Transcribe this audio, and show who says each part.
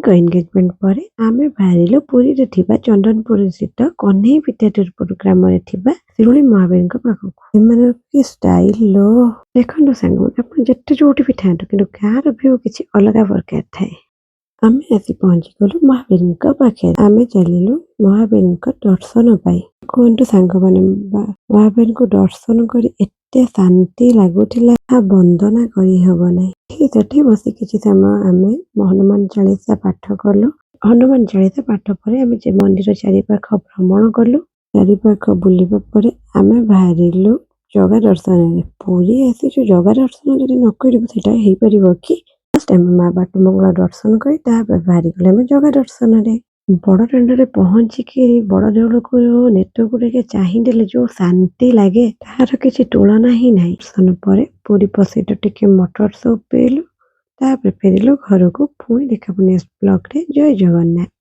Speaker 1: ଭାଇଙ୍କ ଏନଗେଜମେଣ୍ଟ ପରେ ଆମେ ବାହାରିଲୁ ପୁରୀରେ ଥିବା ଚନ୍ଦନପୁର ସ୍ଥିତ କହ୍ନେଇ ବିଦ୍ୟାଧରପୁର ଗ୍ରାମରେ ଥିବା ଶିରୁଳି ମହାବୀରଙ୍କ ପାଖକୁ। ଏମାନଙ୍କ କି ଷ୍ଟାଇଲ ଲୋ! ଦେଖନ୍ତୁ ସାଙ୍ଗମାନେ, ଆପଣ ଯେତେ ଯୋଉଠି ବି ଥାଆନ୍ତୁ କିନ୍ତୁ ଗାଁର ଭିଉ କିଛି ଅଲଗା ପ୍ରକାର ଥାଏ। ଆମେ ଆସି ପହଞ୍ଚିଗଲୁ ମହାବୀରଙ୍କ ପାଖରେ। ଆମେ ଚାଲିଲୁ ମହାବୀରଙ୍କ ଦର୍ଶନ ପାଇଁ। କୁହନ୍ତୁ ସାଙ୍ଗମାନେ, ମହାବୀରଙ୍କୁ ଦର୍ଶନ କରି ଏତେ ଶାନ୍ତି ଲାଗୁଥିଲା, ବନ୍ଦନା କରିହବ ନାହିଁ। ସେଠି ବସି କିଛି ସମୟ ଆମେ ହନୁମାନ ଚାଳିଶା ପାଠ କଲୁ। ହନୁମାନ ଚାଳିଶା ପାଠ ପରେ ଆମେ ଯେ ମନ୍ଦିର ଚାରିପାଖ ଭ୍ରମଣ କଲୁ। ଚାରିପାଖ ବୁଲିବା ପରେ ଆମେ ବାହାରିଲୁ ଜଗା ଦର୍ଶନରେ। ପୁରୀ ଆସିଛୁ, ଜଗା ଦର୍ଶନ ଯଦି ନ କରିବୁ ସେଇଟା ହେଇପାରିବ କି? ଆମେ ମା ବାଟମଙ୍ଗଳା ଦର୍ଶନ କରି ତାପରେ ବାହାରିଗଲେ ଆମେ ଜଗା ଦର୍ଶନରେ। ବଡ଼ଦାଣ୍ଡରେ ପହଞ୍ଚିକି ବଡ଼ ଦେଉଳକୁ ନେତକୁ ଟିକେ ଚାହିଁଦେଲେ ଯୋଉ ଶାନ୍ତି ଲାଗେ, ତାହାର କିଛି ତୁଳନା ହିଁ ନାହିଁ। ଦର୍ଶନ ପରେ ପୁରୀ ପ୍ରସିଦ୍ଧ ଟିକେ ମଟର ସୁପ୍ ପିଇଲୁ, ତାପରେ ଫେରିଲୁ ଘରକୁ। ପୁଣି ଦେଖା ପୁଣି ବ୍ଲଗରେ। ଜୟ ଜଗନ୍ନାଥ।